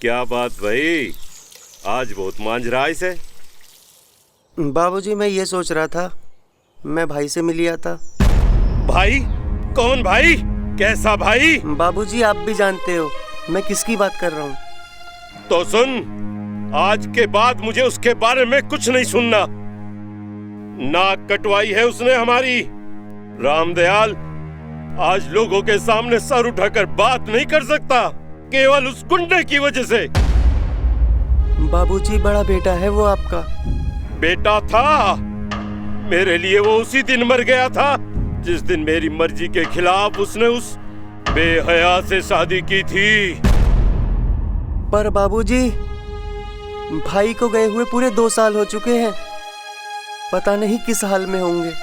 क्या बात भाई, आज बहुत मांझ रहा इसे। बाबूजी, मैं ये सोच रहा था मैं भाई से मिल आता। भाई? कौन भाई? कैसा भाई? बाबूजी, आप भी जानते हो मैं किसकी बात कर रहा हूँ। तो सुन, आज के बाद मुझे उसके बारे में कुछ नहीं सुनना। नाक कटवाई है उसने हमारी। रामदयाल आज लोगों के सामने सर उठाकर बात नहीं कर सकता, केवल उस गुंडे की वजह से। बाबूजी, बड़ा बेटा है वो आपका। बेटा था मेरे लिए, वो उसी दिन मर गया था जिस दिन मेरी मर्जी के खिलाफ उसने उस बेहया से शादी की थी। पर बाबूजी, भाई को गए हुए पूरे 2 साल हो चुके हैं, पता नहीं किस हाल में होंगे।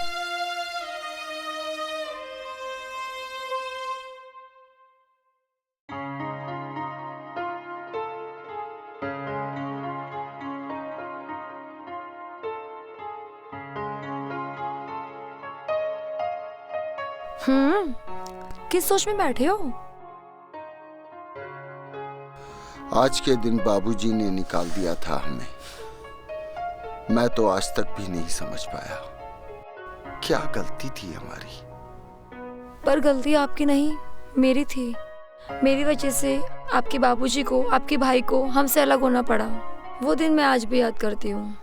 किस सोच में बैठे हो? आज के दिन बाबूजी ने निकाल दिया था हमें। मैं तो आज तक भी नहीं समझ पाया क्या गलती थी हमारी। पर गलती आपकी नहीं, मेरी थी। मेरी वजह से आपके बाबूजी को, आपके भाई को हमसे अलग होना पड़ा। वो दिन मैं आज भी याद करती हूँ।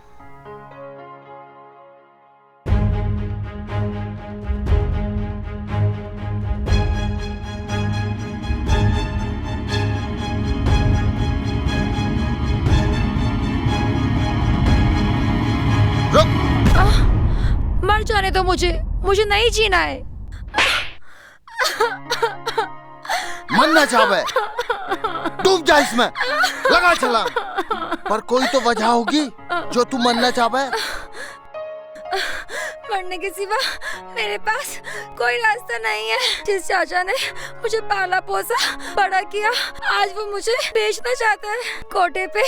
मर जाने दो मुझे नहीं जीना है। मरना चाहे डूब जा इसमें, लगा छलांग। पर कोई तो वजह होगी जो तू मरना चाहे। मरने के सिवा मेरे पास कोई रास्ता नहीं है। जिस चाचा ने मुझे पाला पोसा बड़ा किया, आज वो मुझे बेचना चाहता है, कोटे पे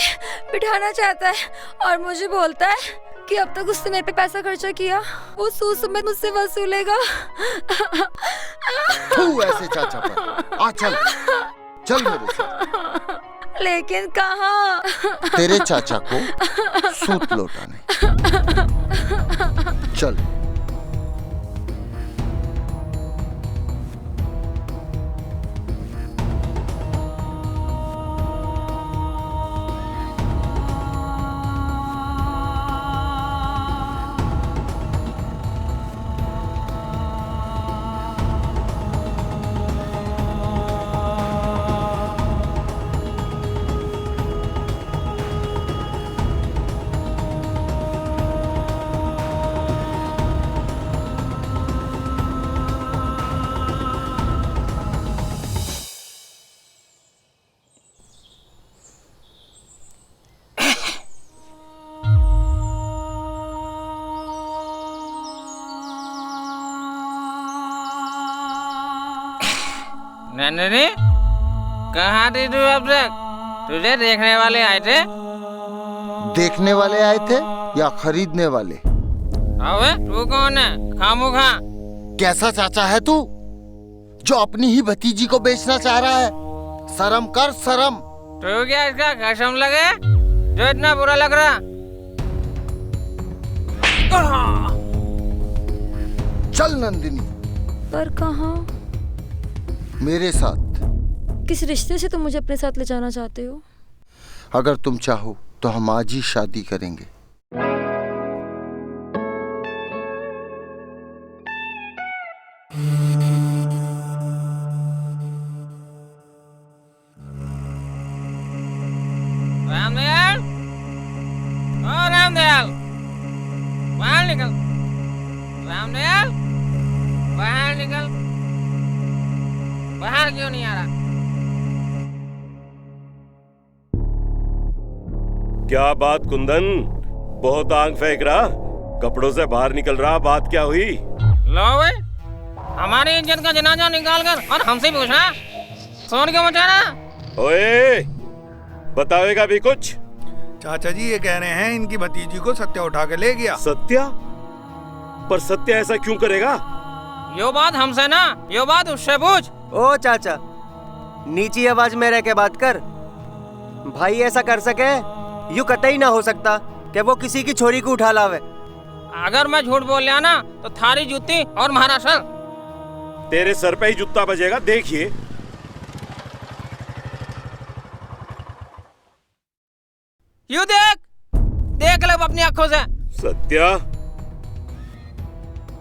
बिठाना चाहता है और मुझे बोलता है कि अब तक उसने मेरे पे पैसा खर्चा किया, वो सूद समेत मुझसे वसूलेगा। तू ऐसे चाचा पर आ, चल मेरे साथ। लेकिन कहाँ? तेरे चाचा को सूद लौटाने। चल। नंदिनी, कहाँ थी तू अब तक? तुझे देखने वाले आए थे। देखने वाले आए थे या खरीदने वाले? अबे तू कौन है खामोखा? कैसा चाचा है तू जो अपनी ही भतीजी को बेचना चाह रहा है? शर्म कर, शर्म। तू क्या इसका कसम लगे जो इतना बुरा लग रहा? चल नंदिनी। पर कहाँ? मेरे साथ। किस रिश्ते से तुम मुझे अपने साथ ले जाना चाहते हो? अगर तुम चाहो तो हम आज ही शादी करेंगे। रामदयाल, ओ रामदयाल, बाहर निकल। रामदयाल, बाहर निकल। बाहर क्यों नहीं आ रहा? क्या बात कुंदन, बहुत आंख फेंक रहा, कपड़ों से बाहर निकल रहा, बात क्या हुई? लो भाई, हमारी इज्जत का जनाजा निकाल कर और हमसे पूछा कौन क्यों बचा रहा? ओए, बतावेगा भी कुछ? चाचा जी ये कह रहे हैं इनकी भतीजी को सत्या उठा के ले गया। सत्या? पर सत्या ऐसा क्यों करेगा? यो बात हमसे ना, यो बात उससे पूछ। ओ चाचा, नीची आवाज में रह के बात कर। भाई ऐसा कर सके यूं कतई ना हो सकता कि वो किसी की छोरी को उठा लावे। अगर मैं झूठ बोल लिया ना तो थारी जूती और महारा सर। तेरे सर पे ही जूता बजेगा, देखिए। यू देख ले अपनी आंखों से। सत्या,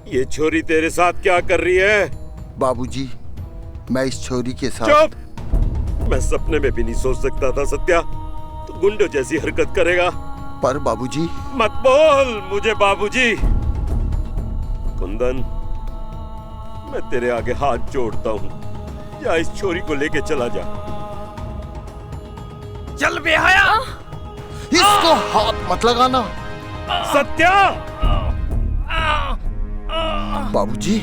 ये छोरी तेरे साथ क्या कर रही है? बाबूजी, मैं इस छोरी के साथ। चुप! मैं सपने में भी नहीं सोच सकता था सत्या तू गुंडों जैसी हरकत करेगा। पर बाबूजी। मत बोल मुझे बाबूजी। कुंदन, मैं तेरे आगे हाथ जोड़ता हूँ, या इस छोरी को लेके चला जा। चल बेहया। इसको हाथ मत लगाना। सत्या! बाबूजी,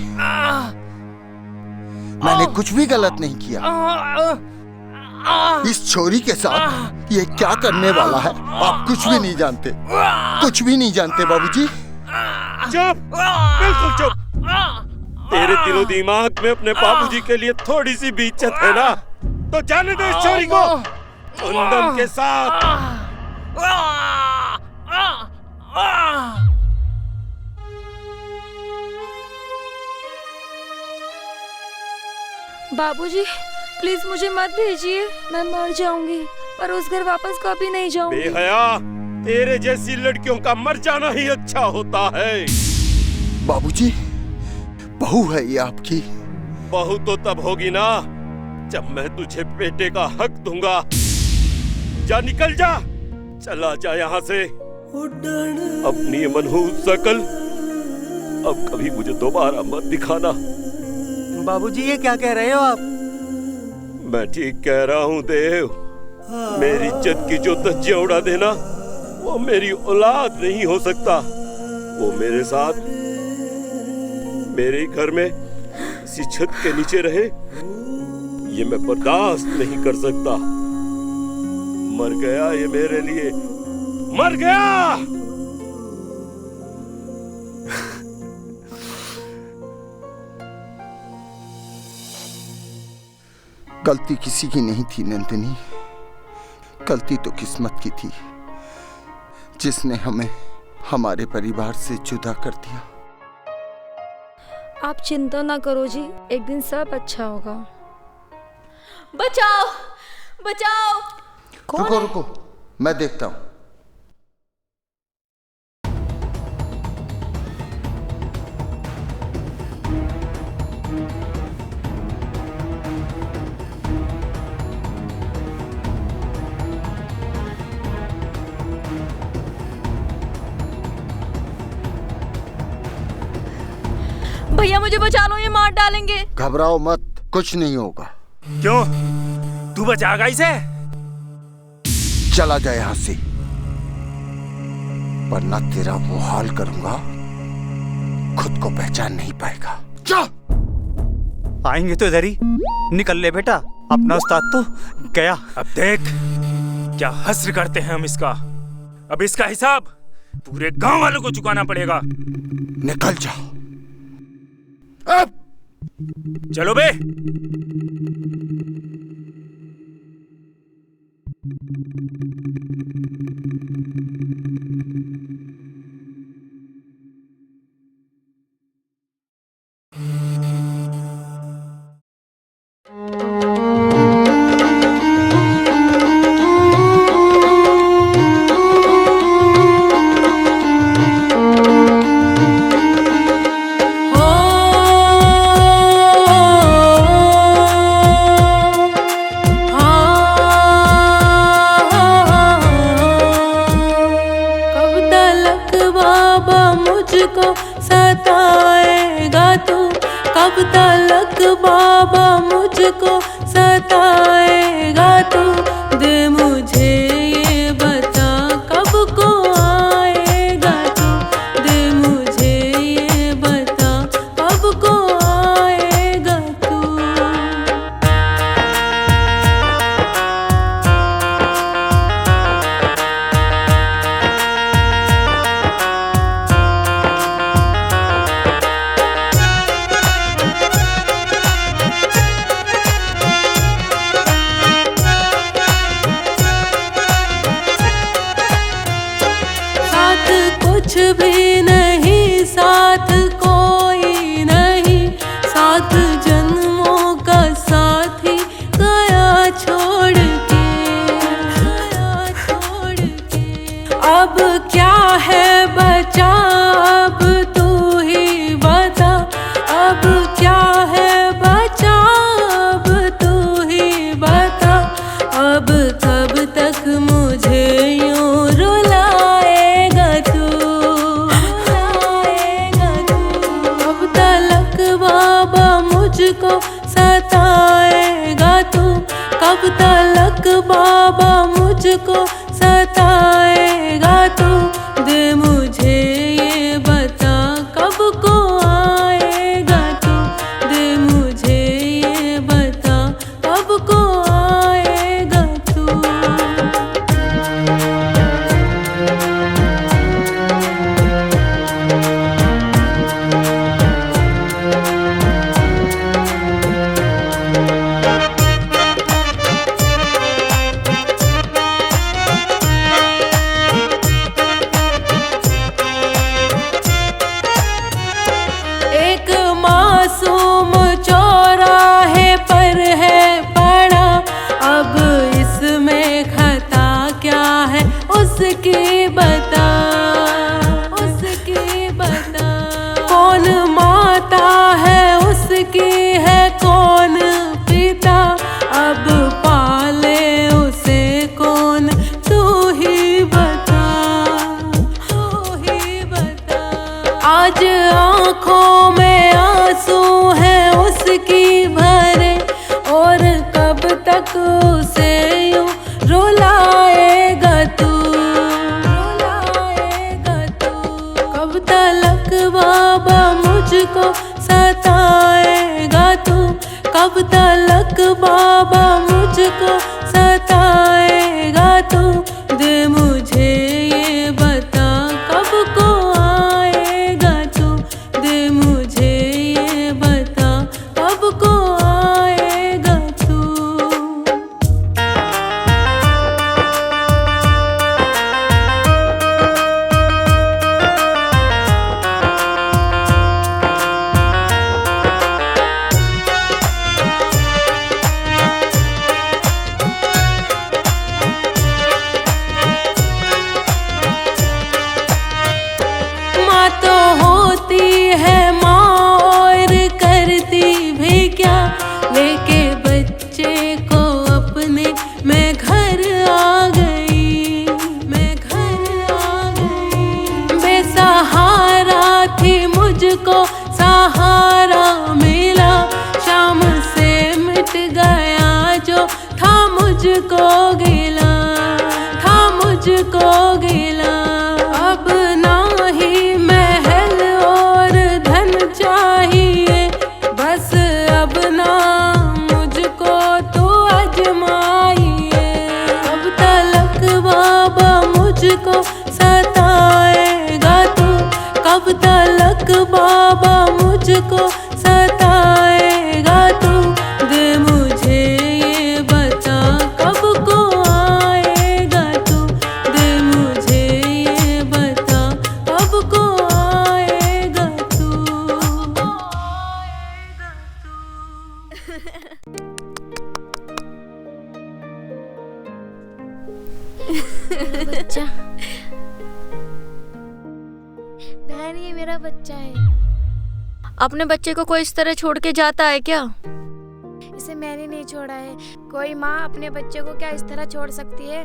मैंने कुछ भी गलत नहीं किया। इस छोरी के साथ ये क्या करने वाला है आप कुछ भी नहीं जानते, कुछ भी नहीं जानते बाबूजी। चुप! बिल्कुल चुप! तेरे दिलो दिमाग में अपने बाबूजी के लिए थोड़ी सी भी इज्जत है ना, तो जाने दो इस छोरी को कुंदन के साथ। बाबूजी प्लीज मुझे मत भेजिए, मैं मर जाऊंगी पर उस घर वापस कभी नहीं जाऊंगी। बेहया, तेरे जैसी लड़कियों का मर जाना ही अच्छा होता है। बाबूजी, बहू है ये आपकी। बहू तो तब होगी ना जब मैं तुझे बेटे का हक दूंगा। जा, निकल जा, चला जा यहाँ से। अपनी मनहूस शकल अब कभी मुझे दोबारा मत दिखाना। बाबूजी ये क्या कह रहे हो आप? मैं ठीक कह रहा हूँ देव। मेरी इज्जत की जो धज्जियां उड़ा देना वो मेरी औलाद नहीं हो सकता। वो मेरे साथ मेरे घर में इसी छत के नीचे रहे, ये मैं बर्दाश्त नहीं कर सकता। मर गया ये मेरे लिए, मर गया। गलती किसी की नहीं थी नंदिनी, गलती तो किस्मत की थी जिसने हमें हमारे परिवार से जुदा कर दिया। आप चिंता ना करो जी, एक दिन सब अच्छा होगा। बचाओ बचाओ। रुको रुको, मैं देखता हूँ। भैया मुझे बचा लो, ये मार डालेंगे। घबराओ मत, कुछ नहीं होगा। क्यों, तू बचाएगा इसे? चला जा यहां से, वरना तेरा वो हाल करूंगा खुद को पहचान नहीं पाएगा। जा। आएंगे तो इधर ही। निकल ले बेटा, अपना उस्ताद तो गया। अब देख क्या हस्र करते हैं हम इसका। अब इसका हिसाब पूरे गांव वालों को चुकाना पड़ेगा। निकल जा। अब चलो बे। मुझको सताएगा तू? कब तलक बाबा मुझको सताएगा तू? दे मुझे ये बता कब को आएगा तू? दे मुझे ये बता कब को आएगा तू? एक मासूम चौराहे पर है पड़ा, अब इसमें खता क्या है उसकी बता, उसकी बता। कौन माता है उसकी है कौन पिता, अब पाले उसे कौन, तू ही बता, तू ही बता। आज आँखों में आंसू है उसकी भरे, और कब तक उसे यूं रुलाएगा तू, रुलाएगा तू? कब तलक बाबा मुझको सताएगा तू? कब तलक बाबा मुझको सताएगा तू? दे मुझे ये बता कब को आएगा तू? दे मुझे ये बता कब को आएगा तू? माँ तो होती है माँ और करती भी क्या, लेके बच्चे को अपने मैं घर आ गई, मैं घर आ गई। बेसहारा थी मुझको सहारा मिला, शाम से मिट गया जो था मुझको गिला, था मुझको गिला। अब ना ही महल और धन चाहिए, बस अब ना मुझको तू आजमाइए। कब तलक बाबा मुझको सताएगा तू? कब तलक बाबा मुझको सताएगा तू? दे मुझे ये बता कब को आएगा तू? दे मुझे ये बता कब को आएगा तू? बच्चा, बहन ये मेरा बच्चा है। अपने बच्चे को कोई इस तरह छोड़ के जाता है क्या? इसे मैंने नहीं छोड़ा है। कोई माँ अपने बच्चे को क्या इस तरह छोड़ सकती है?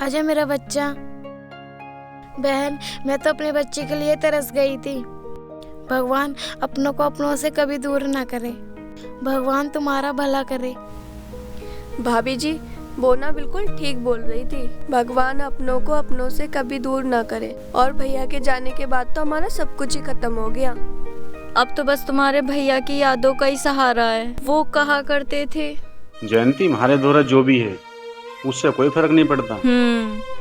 आजा मेरा बच्चा। बहन मैं तो अपने बच्चे के लिए तरस गई थी। भगवान अपनों को अपनों से कभी दूर ना करे। भगवान तुम्हारा भला करे। भाभी जी वो ना बिल्कुल ठीक बोल रही थी। भगवान अपनों को अपनों से कभी दूर ना करे। और भैया के जाने के बाद तो हमारा सब कुछ ही खत्म हो गया। अब तो बस तुम्हारे भैया की यादों का ही सहारा है। वो कहा करते थे, जयंती हमारे द्वारा जो भी है उससे कोई फर्क नहीं पड़ता,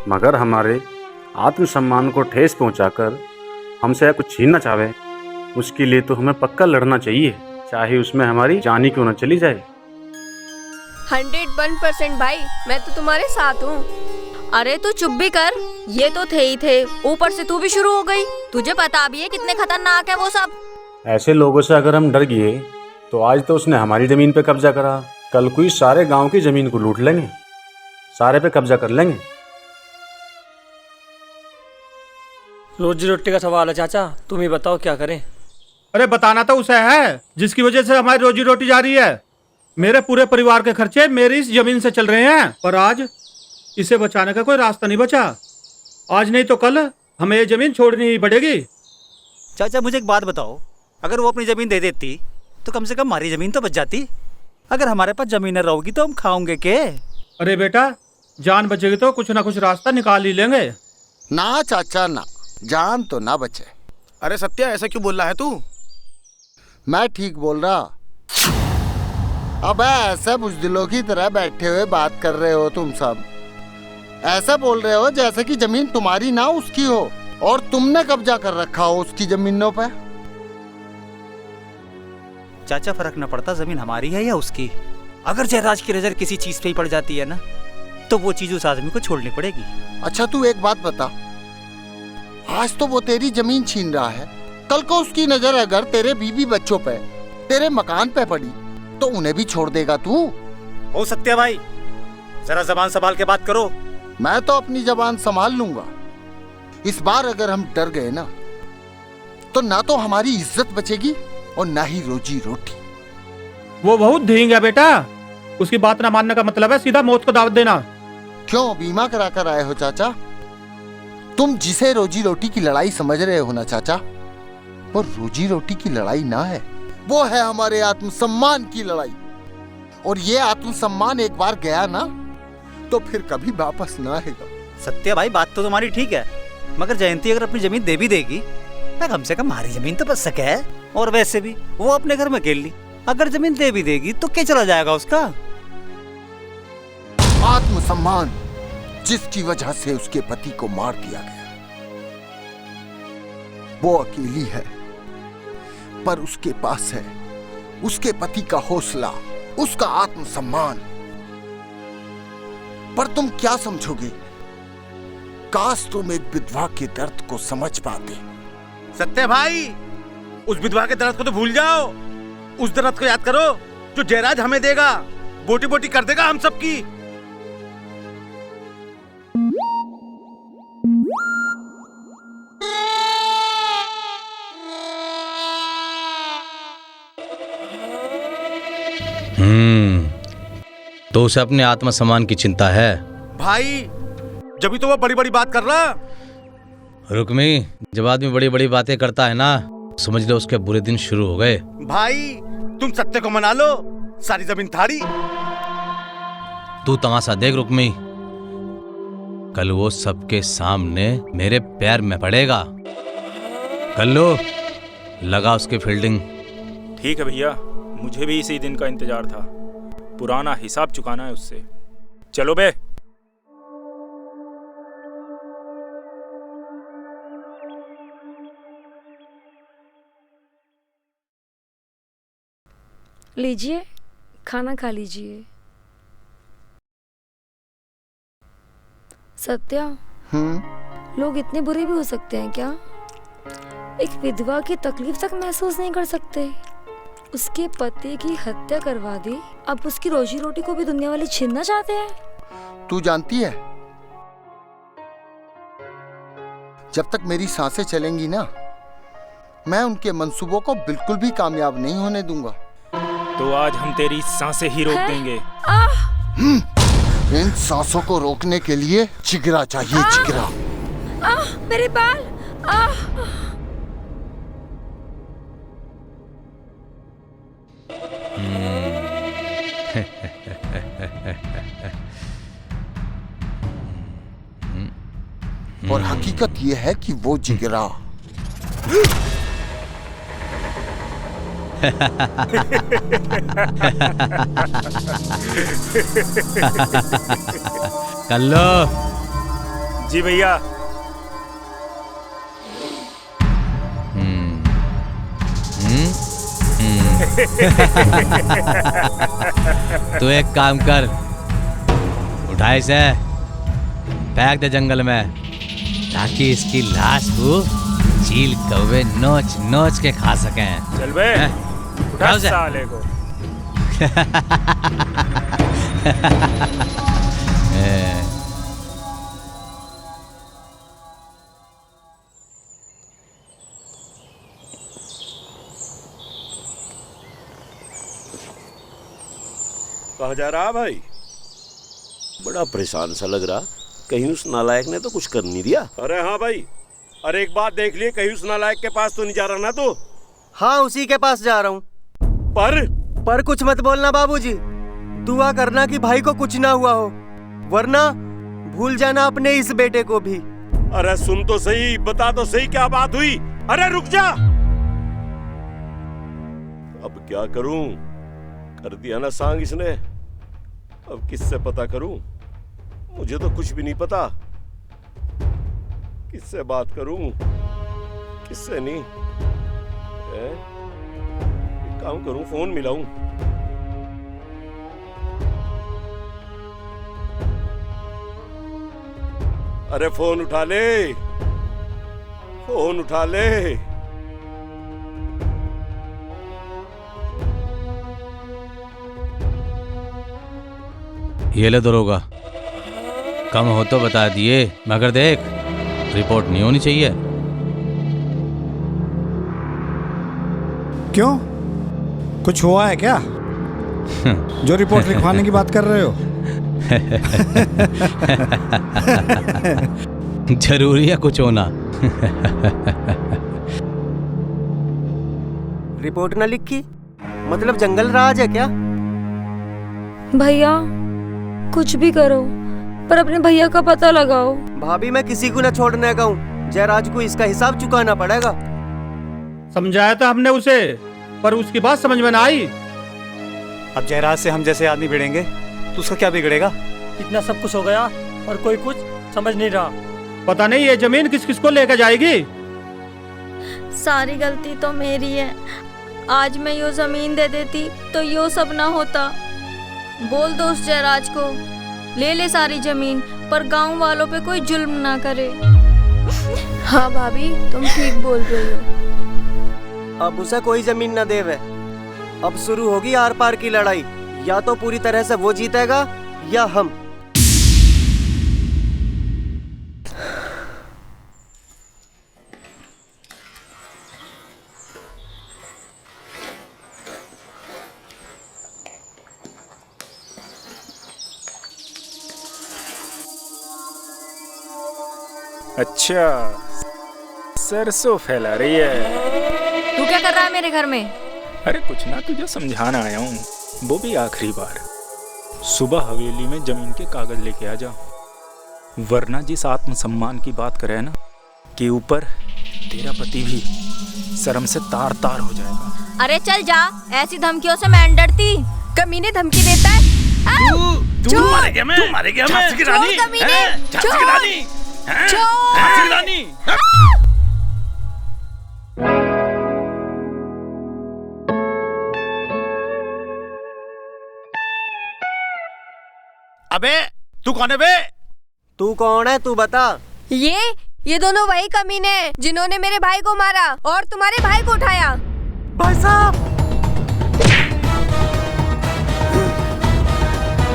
मगर हमारे आत्मसम्मान को ठेस पहुंचाकर हमसे कुछ छीनना चाहे उसके लिए तो हमें पक्का लड़ना चाहिए, चाहे उसमें हमारी जान ही क्यों न चली जाए। 101% भाई, मैं तो तुम्हारे साथ हूँ। अरे तू चुप भी कर, ये तो थे ही थे, ऊपर से तू भी शुरू हो गई। तुझे पता भी है कितने खतरनाक है वो सब। ऐसे लोगों से अगर हम डर गए तो आज तो उसने हमारी जमीन पे कब्जा करा, कल कोई सारे गांव की जमीन को लूट लेंगे, सारे पे कब्जा कर लेंगे। रोजी रोटी का सवाल है चाचा, तुम ही बताओ क्या करें। अरे बताना तो उसे है जिसकी वजह से हमारी रोजी रोटी जा रही है। मेरे पूरे परिवार के खर्चे मेरी इस जमीन से चल रहे हैं, पर आज इसे बचाने का कोई रास्ता नहीं बचा। आज नहीं तो कल हमें ये जमीन छोड़नी ही पड़ेगी। चाचा मुझे एक बात बताओ, अगर वो अपनी जमीन दे देती तो कम से कम हमारी जमीन तो बच जाती। अगर हमारे पास जमीन रहोगी तो हम खाओगे के? अरे बेटा, जान बचेगी तो कुछ ना कुछ रास्ता निकाल ही लेंगे। ना चाचा ना, जान तो ना बचे। अरे सत्या, ऐसा क्यों बोल रहा है तू? मैं ठीक बोल रहा। अब ऐसे बुजदिलों की तरह बैठे हुए बात कर रहे हो तुम सब। ऐसा बोल रहे हो जैसे कि जमीन तुम्हारी ना उसकी हो और तुमने कब्जा कर रखा हो उसकी जमीनों पे। चाचा फर्क न पड़ता जमीन हमारी है या उसकी। अगर जयराज की नजर किसी चीज पे ही पड़ जाती है ना, तो वो चीज उस आदमी को छोड़नी पड़ेगी। अच्छा तू एक बात बता, आज तो वो तेरी जमीन छीन रहा है, कल को उसकी नजर अगर तेरे बीवी बच्चों पे, तेरे मकान पे पड़ी तो उन्हें भी छोड़ देगा तू? ओ सत्या भाई, जरा जबान संभाल के बात करो। मैं तो अपनी जबान संभाल लूंगा। इस बार अगर हम डर गए ना, तो ना तो हमारी इज्जत बचेगी और ना ही रोजी रोटी। वो बहुत ढींग है बेटा, उसकी बात ना मानने का मतलब है सीधा मौत को दावत देना। क्यों बीमा करा कर आए हो चाचा? तुम जिसे रोजी रोटी की लड़ाई समझ रहे हो ना चाचा, वो रोजी रोटी की लड़ाई ना है, वो है हमारे आत्मसम्मान की लड़ाई। और ये आत्मसम्मान एक बार गया ना तो फिर कभी वापस ना आएगा। सत्या भाई, बात तो तुम्हारी ठीक है, मगर जयंती अगर अपनी जमीन दे भी देगी तो कम से कम हमारी जमीन तो बच सके है। और वैसे भी वो अपने घर में खेल ली, अगर जमीन दे भी देगी तो क्या चला जाएगा उसका? आत्मसम्मान जिसकी वजह से उसके पति को मार दिया गया, वो अकेली है पर उसके पास है उसके पति का हौसला, उसका आत्मसम्मान। पर तुम क्या समझोगे? काश तुम एक विधवा के दर्द को समझ पाते। सत्या भाई, उस विधवा के दर्द को तो भूल जाओ, उस दर्द को याद करो जो जयराज हमें देगा, बोटी बोटी कर देगा हम सबकी। तो उसे अपने आत्मसम्मान की चिंता है भाई, जब भी तो वो बड़ी बड़ी बात कर रहा। रुक्मी, जब आदमी बड़ी बड़ी बातें करता है ना, समझ लो उसके बुरे दिन शुरू हो गए। भाई तुम सत्य को मना लो, सारी जमीन थारी। तू तमाशा देख रुक्मी, कल वो सबके सामने मेरे पैर में पड़ेगा। कर लो, लगा उसकी फील्डिंग। ठीक है भैया, मुझे भी इसी दिन का इंतजार था। पुराना हिसाब चुकाना है उससे। चलो बे। लीजिए, खाना खा लीजिए। सत्या, लोग इतने बुरे भी हो सकते हैं क्या? एक विधवा की तकलीफ तक महसूस नहीं कर सकते। उसके पति की हत्या करवा दी, अब उसकी रोजी रोटी को भी दुनिया वाले छीनना चाहते हैं। तू जानती है, जब तक मेरी सांसें चलेंगी ना, मैं उनके मंसूबों को बिल्कुल भी कामयाब नहीं होने दूंगा। तो आज हम तेरी सांसें ही रोक देंगे। इन सांसों को रोकने के लिए जिगरा चाहिए, जिगरा। मेरे बाल। और हकीकत यह है कि वो जिगरा कर लो। जी भैया। तू एक काम कर, उठाए से फेंक दे जंगल में, ताकि इसकी लाश को चील कौवे नोच नोच के खा सकें। चल बे, उठा साले को। कहाँ जा रहा भाई? बड़ा परेशान सा लग रहा। कहीं उस नालायक ने तो कुछ कर नहीं दिया। अरे हाँ भाई, अरे एक बात देख लिए, कहीं उस नालायक के पास तो नहीं जा रहा ना तू? हाँ उसी के पास जा रहा हूँ। पर कुछ मत बोलना बाबूजी। दुआ करना कि भाई को कुछ ना हुआ हो, वरना भूल जाना अपने इस बेटे को भी। अरे सुन तो सही, बता तो सही क्या बात हुई। अरे रुक जा। अब क्या करूं, कर दिया ना सांग इसने। अब किससे पता करूं? मुझे तो कुछ भी नहीं पता। किससे बात करूं, किससे नहीं। एक काम करूं, फोन मिलाऊं। अरे फोन उठा ले, फोन उठा ले। ये ले दरोगा, कम हो तो बता दिए, मगर देख रिपोर्ट नहीं होनी चाहिए। क्यों, कुछ हुआ है क्या जो रिपोर्ट लिखवाने की बात कर रहे हो? जरूरी है कुछ होना। रिपोर्ट ना लिखी मतलब जंगल राज है क्या? भैया कुछ भी करो, पर अपने भैया का पता लगाओ। भाभी मैं किसी को न छोड़ने का हूँ, जयराज को इसका हिसाब चुकाना पड़ेगा। समझाया था हमने उसे, पर उसकी बात समझ में ना आई। अब जयराज से हम जैसे आदमी भिड़ेंगे तो उसका क्या बिगड़ेगा? इतना सब कुछ हो गया और कोई कुछ समझ नहीं रहा। पता नहीं ये जमीन किस किस को लेकर जाएगी। सारी गलती तो मेरी है। आज मैं यो जमीन दे देती तो यो सब ना होता। बोल दो उस जयराज को ले ले सारी जमीन, पर गांव वालों पे कोई जुल्म ना करे। हाँ भाभी तुम ठीक बोल रही हो। अब उसे कोई जमीन न देवे। अब शुरू होगी आर पार की लड़ाई, या तो पूरी तरह से वो जीतेगा या हम। अच्छा, सरसों फैला रही है। तू क्या कर रहा है मेरे घर में? अरे कुछ ना, तुझे समझाना आया हूँ, वो भी आखिरी बार। सुबह हवेली में जमीन के कागज लेके आ जा, वरना जिस आत्मसम्मान की बात करे ना कि ऊपर तेरा पति भी शर्म से तार तार हो जाएगा। अरे चल जा, ऐसी धमकियों से मैं डरती। कमीने धमकी देता है। तू मारेगा मैं, तू मारेगा मैं। झांसी की रानी, झांसी की रानी, झांसी की रानी। अबे तू कौन है बे? तू कौन है तू बता। ये दोनों वही कमीने हैं जिन्होंने मेरे भाई को मारा और तुम्हारे भाई को उठाया। भाई साहब,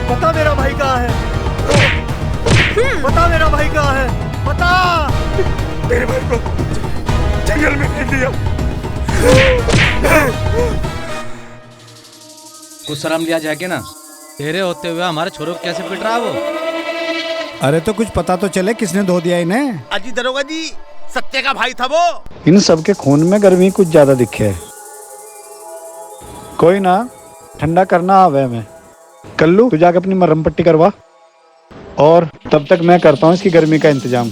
बता मेरा भाई कहाँ है? बता मेरा भाई कहाँ है? बता। मेरे भाई को जंगल में फेंक दिया। कुछ शर्म लिया जाए ना, तेरे होते हुए हमारे छोरों को कैसे पिट रहा वो? अरे तो कुछ पता तो चले किसने धो दिया इन्हें। अजी दरोगा जी, सत्य का भाई था वो। इन सब के खून में गर्मी कुछ ज्यादा दिखे है। कोई ना, ठंडा करना आवे में। कल्लू तू जाके अपनी मरहम पट्टी करवा, और तब तक मैं करता हूँ इसकी गर्मी का इंतजाम।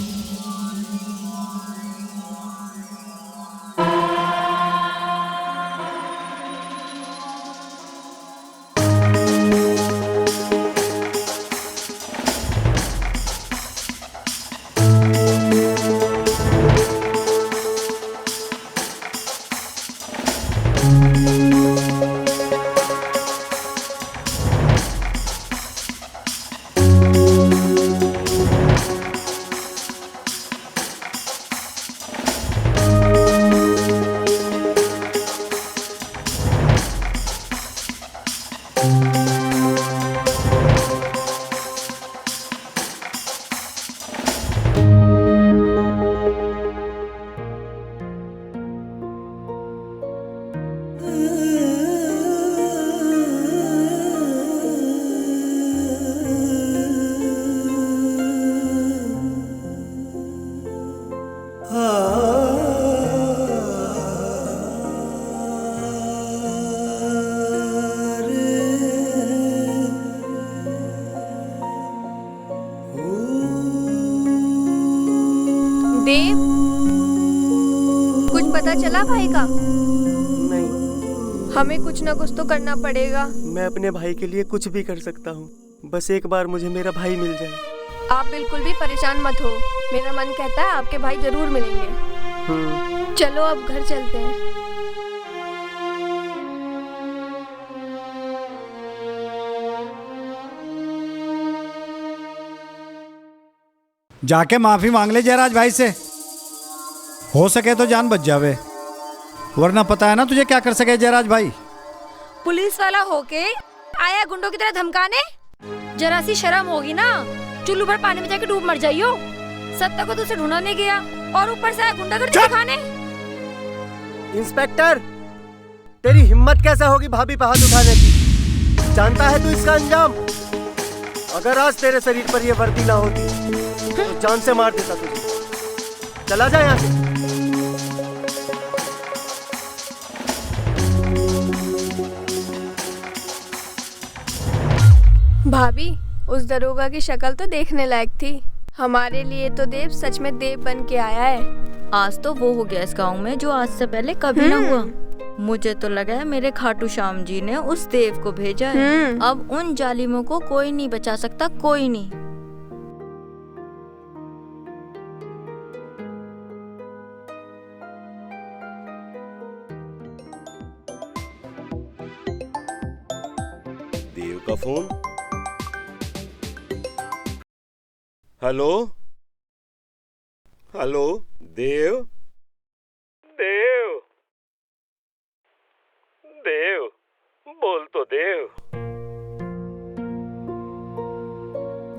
देव, कुछ पता चला भाई का? नहीं। हमें कुछ ना कुछ तो करना पड़ेगा। मैं अपने भाई के लिए कुछ भी कर सकता हूँ, बस एक बार मुझे मेरा भाई मिल जाए। आप बिल्कुल भी परेशान मत हो, मेरा मन कहता है आपके भाई जरूर मिलेंगे। चलो अब घर चलते हैं। जाके माफी मांग ले जयराज भाई से, हो सके तो जान बच जावे, वरना पता है ना तुझे क्या कर सके जयराज भाई। पुलिस वाला होके आया गुंडों की तरह धमकाने? जरा सी शर्म होगी ना, चुल्लू भर पानी में जाके डूब मर जाइयो। सत्ता को तो उसे ढूंढा नहीं गया और ऊपर से आया गुंडागर्दी दिखाने। इंस्पेक्टर, तेरी हिम्मत कैसे होगी भाभी पे हाथ उठाने की? जानता है तू इसका अंजाम? अगर आज तेरे शरीर पर ये वर्दी ना होती तो जान से मार देता तुझे। चला जा यहाँ से। भाभी, उस दरोगा की शक्ल तो देखने लायक थी। हमारे लिए तो देव सच में देव बन के आया है। आज तो वो हो गया इस गांव में जो आज से पहले कभी ना हुआ। मुझे तो लगा है मेरे खाटू श्याम जी ने उस देव को भेजा है। अब उन जालिमों को कोई नहीं बचा सकता, कोई नहीं। देव का फोन। हेलो हेलो, देव देव देव, बोल तो देव।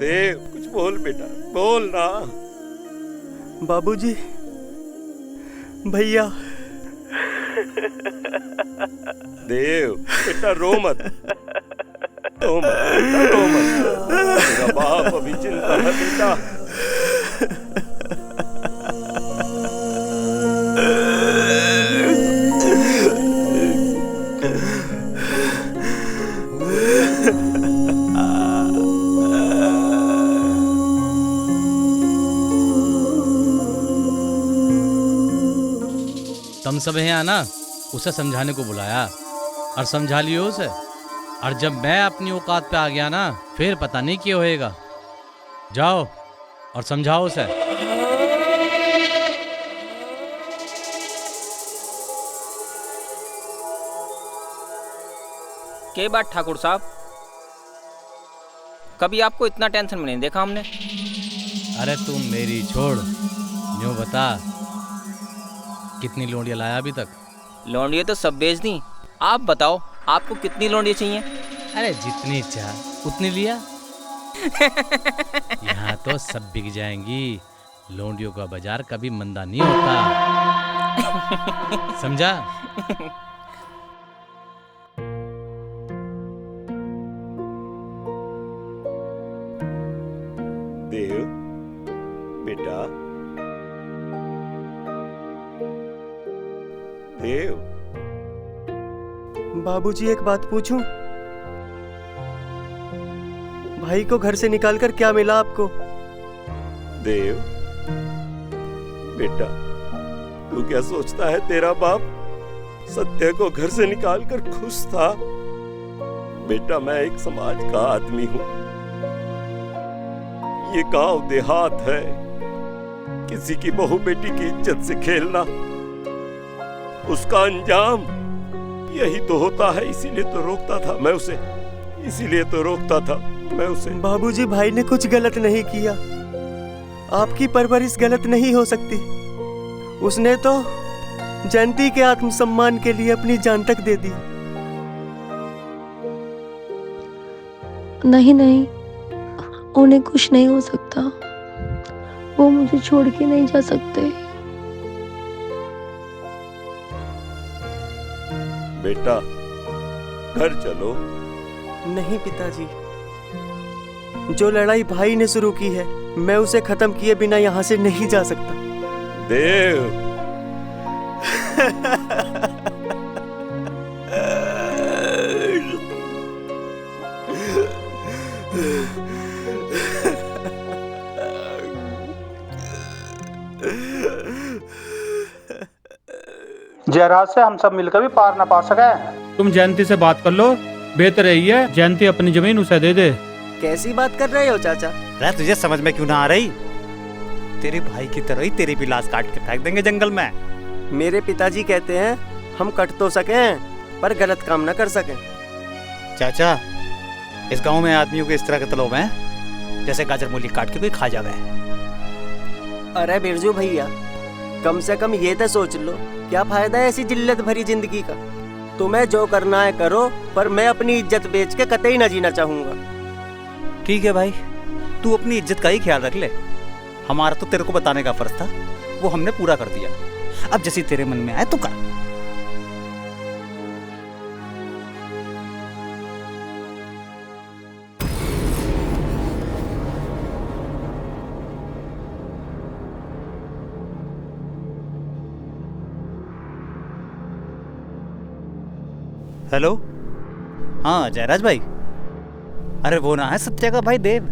देव कुछ बोल बेटा, बोल ना। बाबूजी, भैया। देव बेटा रो मत, रो मत, रो मत। तेरा बाप अभी चिंता है बेटा। तुम सब यहाँ ना उसे समझाने को बुलाया और समझा लियो उसे, और जब मैं अपनी औकात पे आ गया ना फिर पता नहीं क्या होएगा। जाओ और समझाओ उसे। क्या बात ठाकुर साहब, कभी आपको इतना टेंशन में नहीं देखा हमने। अरे तुम मेरी छोड़, यूं बता कितनी लौंडियां लाया अभी तक? लौंडियां तो सब बेच दी, आप बताओ आपको कितनी लौंडियां चाहिए? अरे जितनी चाह उतनी लिया। यहाँ तो सब बिक जाएंगी, लौंडियों का बाजार कभी मंदा नहीं होता, समझा? देव बेटा, देव। बाबूजी, एक बात पूछूं? भाई को घर से निकालकर क्या मिला आपको? देव बेटा, तू क्या सोचता है तेरा बाप सत्य को घर से निकालकर खुश था? बेटा, मैं एक समाज का आदमी हूं। ये गांव देहात है, किसी की बहू बेटी की इज्जत से खेलना, उसका अंजाम यही तो होता है। इसीलिए तो रोकता था मैं उसे, इसीलिए तो रोकता था मैं उसे। बाबूजी, भाई ने कुछ गलत नहीं किया। आपकी परवरिश गलत नहीं हो सकती। उसने तो जयंती के आत्मसम्मान के लिए अपनी जान तक दे दी। नहीं नहीं, उन्हें कुछ नहीं हो सकता। वो मुझे छोड़ के नहीं जा सकते। बेटा, घर चलो। नहीं पिताजी, जो लड़ाई भाई ने शुरू की है मैं उसे खत्म किए बिना यहाँ से नहीं जा सकता। देव जयराज से हम सब मिलकर भी पार ना पा सके। तुम जयंती से बात कर लो, बेहतर यही है जयंती अपनी जमीन उसे दे दे। कैसी बात कर रहे हो चाचा? अरे तुझे समझ में क्यों ना आ रही? तेरे भाई की तरह ही तेरी भी लाश काट के फेंक देंगे जंगल में। मेरे पिताजी कहते हैं हम कट तो सके पर गलत काम ना कर सके। चाचा, इस गांव में आदमियों के इस तरह के तलोब हैं जैसे गाजर मूली काट के कोई खा जावे। अरे बिरजू भैया, कम से कम ये तो सोच लो, क्या फायदा है ऐसी जिल्लत भरी जिंदगी का? तुम्हें जो करना है करो, पर मैं अपनी इज्जत बेच के कतई ना जीना चाहूंगा। ठीक है भाई, तू अपनी इज्जत का ही ख्याल रख ले। हमारा तो तेरे को बताने का फर्ज था, वो हमने पूरा कर दिया। अब जैसे तेरे मन में आए तो कर। हेलो, हाँ जयराज भाई। अरे वो ना है सत्या का भाई देव।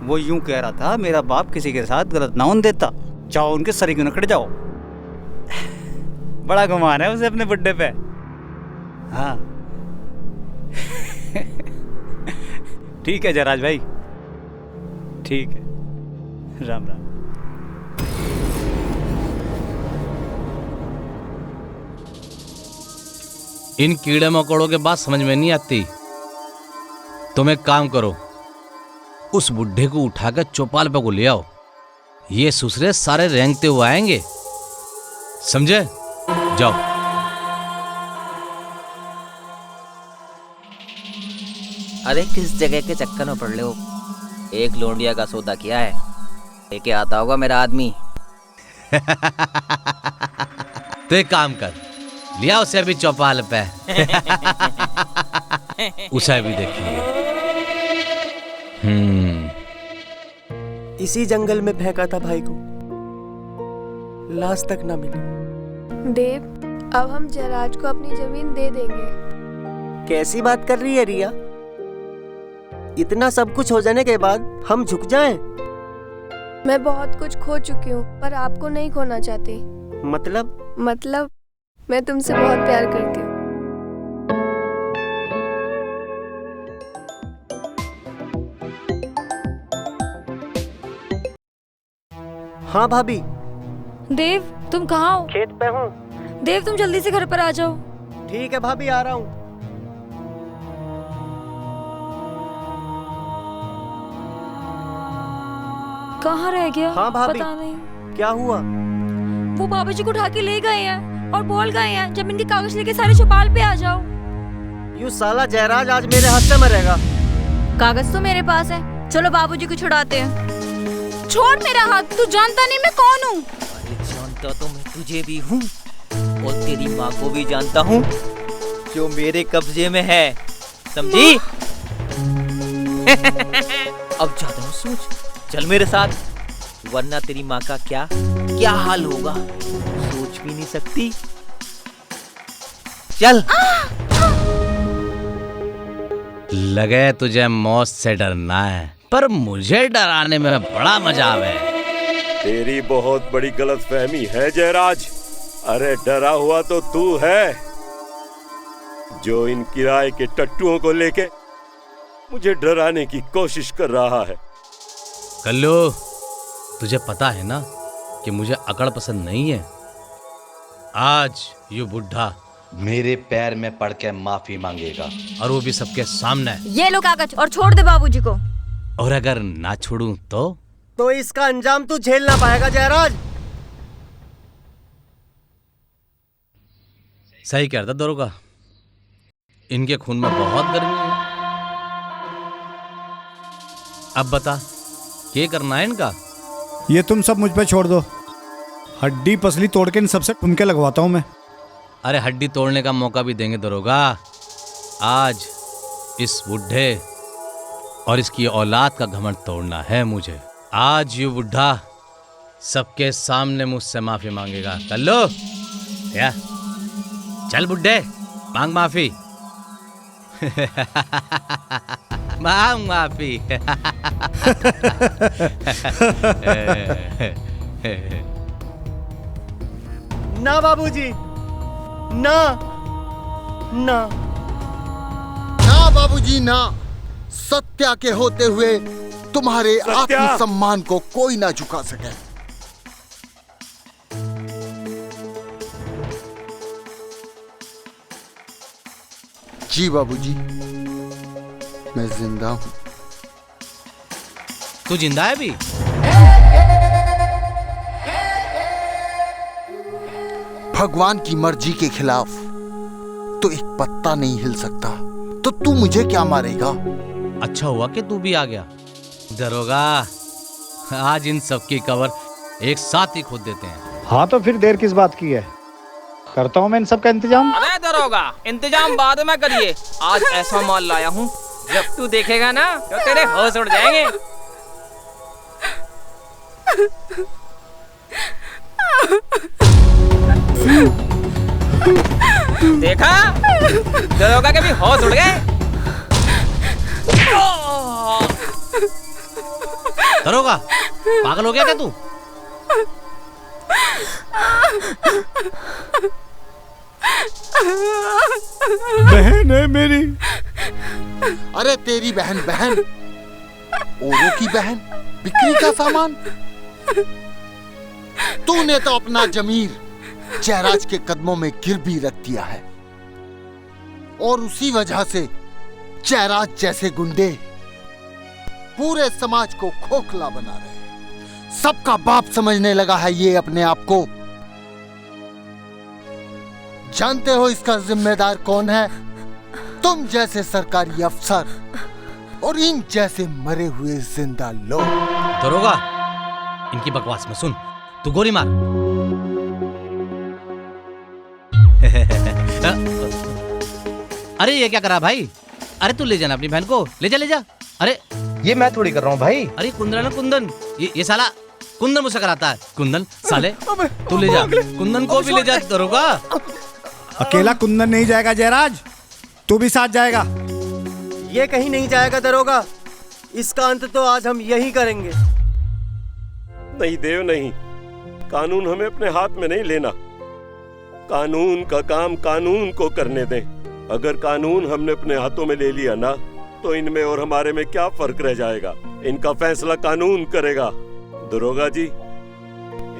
वो यूं कह रहा था मेरा बाप किसी के साथ गलत नाउन देता, जाओ उनके सर क्यों न कट जाओ। बड़ा गुमान है उसे अपने बुड्ढे पे। हाँ ठीक है जयराज भाई, ठीक है, राम राम। इन कीड़े मकोड़ों के बात समझ में नहीं आती। तुम एक काम करो, उस बुढ़े को उठाकर चौपाल पे को ले आओ। ये सुसरे सारे रेंगते हुए आएंगे, समझे? जाओ। अरे किस जगह के चक्कर में पड़ रहे हो? एक लोंडिया का सौदा किया है, लेके आता होगा मेरा आदमी। तो एक काम कर, लिया उसे अभी चौपाल पे। उसे भी देखेंगे। इसी जंगल में फेंका था भाई को, लाश तक ना मिली। देव, अब हम जयराज को अपनी जमीन दे देंगे। कैसी बात कर रही है रिया? इतना सब कुछ हो जाने के बाद हम झुक जाएं? मैं बहुत कुछ खो चुकी हूँ, पर आपको नहीं खोना चाहती। मतलब मैं तुमसे बहुत प्यार करती हूँ। हाँ भाभी। देव, तुम कहाँ हो? खेत पे हूँ। देव, तुम जल्दी से घर पर आ जाओ। ठीक है भाभी, आ रहा हूँ। कहाँ रह गया? हाँ भाभी। पता नहीं क्या हुआ? वो बाबूजी को उठा के ले गए हैं और बोल गए हैं जमीन के कागज लेके सारे चौपाल पे आ जाओ। यू साला जयराज आज मेरे हाथ से मरेगा। कागज तो मेरे पास है, चलो बाबूजी को छुड़ाते हैं। छोड़ मेरा हाथ, तू जानता नहीं मैं कौन हूँ। अरे जानता तो मैं तुझे भी हूँ और तेरी माँ को भी जानता हूँ, जो मेरे कब्जे में है, समझी? अब ज्यादा मत सोच, चल मेरे साथ, वरना तेरी माँ का क्या हाल होगा सोच भी नहीं सकती। चल। लगे तुझे मौत से डरना है, पर मुझे डराने में बड़ा मजा आवे। तेरी बहुत बड़ी गलतफहमी है जयराज। अरे डरा हुआ तो तू है, जो इन किराए के टट्टुओं को लेके मुझे डराने की कोशिश कर रहा है। कल्लू, तुझे पता है ना कि मुझे अकड़ पसंद नहीं है। आज ये बुढ़ा मेरे पैर में पड़ के माफी मांगेगा, और वो भी सबके सामने। ये लो कागज और छोड़ दे बाबूजी को। और अगर ना छोड़ूं तो इसका अंजाम तू झेल ना पाएगा जयराज। सही कह रहा दरोगा, इनके खून में बहुत गर्मी है। अब बता क्या करना है इनका? ये तुम सब मुझ पे छोड़ दो, हड्डी पसली तोड़ के इन सबसे ठुमके लगवाता हूं मैं। अरे हड्डी तोड़ने का मौका भी देंगे दरोगा। आज इस बुढ़े और इसकी औलाद का घमंड तोड़ना है मुझे। आज ये बुढ़ा सबके सामने मुझसे माफी मांगेगा। कर लो क्या? चल बुढ़े, मांग माफी। मांग माफी। ना बाबूजी, ना ना ना बाबूजी ना। सत्या के होते हुए तुम्हारे आत्मसम्मान को कोई ना झुका सके। जी बाबूजी, मैं जिंदा हूं। तू जिंदा है भी? भगवान की मर्जी के खिलाफ तो एक पत्ता नहीं हिल सकता, तो तू मुझे क्या मारेगा? अच्छा हुआ कि तू भी आ गया। दरोगा, आज इन सब की कवर एक साथ ही खोद देते हैं। हाँ तो फिर देर किस बात की है, करता हूँ मैं इन सब का इंतजाम। अरे दरोगा, इंतजाम बाद में करिए। आज ऐसा माल लाया हूँ, जब तू देखेगा ना तो तेरे होश उड़ जाएंगे। देखा, दरोगा के भी होश उड़ गए। दरोगा, पागल हो गया क्या तू? बहन है मेरी। अरे तेरी बहन बहन, औरों की बहन, बिक्री का सामान। तूने तो अपना जमीर जयराज के कदमों में गिर भी रख दिया है, और उसी वजह से जयराज जैसे गुंडे पूरे समाज को खोखला बना रहे हैं। सबका बाप समझने लगा है ये अपने आप को। जानते हो इसका जिम्मेदार कौन है? तुम जैसे सरकारी अफसर और इन जैसे मरे हुए जिंदा लोग। दरोगा, इनकी बकवास में सुन, तू गोली मार। अरे ये क्या करा भाई? अरे तू ले जाना अपनी बहन को, ले जा ले जा। अरे ये मैं थोड़ी कर रहा हूँ भाई। अरे कुंदन है कुंदन, ये साला कुंदन मुझसे कराता है। कुंदन साले, तू ले जा, कुंदन को भी ले जा। दरोगा, अकेला कुंदन नहीं जाएगा जयराज, तू भी साथ जाएगा। ये कहीं नहीं जाएगा दरोगा, इसका अंत तो आज हम यही करेंगे। नहीं देव नहीं, कानून हमें अपने हाथ में नहीं लेना। कानून का काम कानून को करने दें। अगर कानून हमने अपने हाथों में ले लिया ना, तो इनमें और हमारे में क्या फर्क रह जाएगा? इनका फैसला कानून करेगा। दरोगा जी,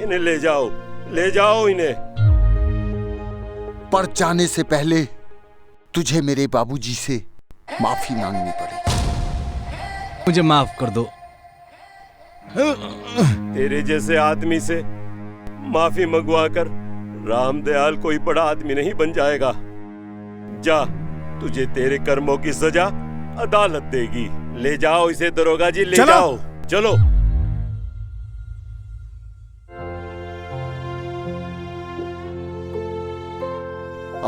इन्हें ले जाओ इन्हें। पर जाने से पहले तुझे मेरे बाबूजी से माफी मांगनी पड़ेगी। मुझे माफ कर दो। तेरे जैसे आदमी से माफी मंगवाकर रामदयाल कोई बड़ा आदमी नहीं बन जाएगा। जा, तुझे तेरे कर्मों की सजा अदालत देगी। ले जाओ इसे दरोगा जी, ले जाओ। चलो।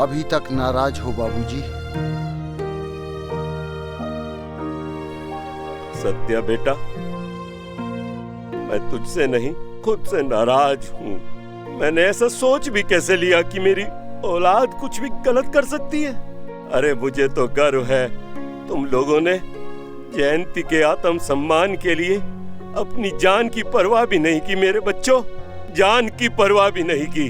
अभी तक नाराज हो बाबूजी? सत्या बेटा, मैं तुझसे नहीं, खुद से नाराज हूँ। मैंने ऐसा सोच भी कैसे लिया कि मेरी औलाद कुछ भी गलत कर सकती है? अरे मुझे तो गर्व है, तुम लोगों ने जयंती के आत्म सम्मान के लिए अपनी जान की परवाह भी नहीं की। मेरे बच्चों, जान की परवाह भी नहीं की।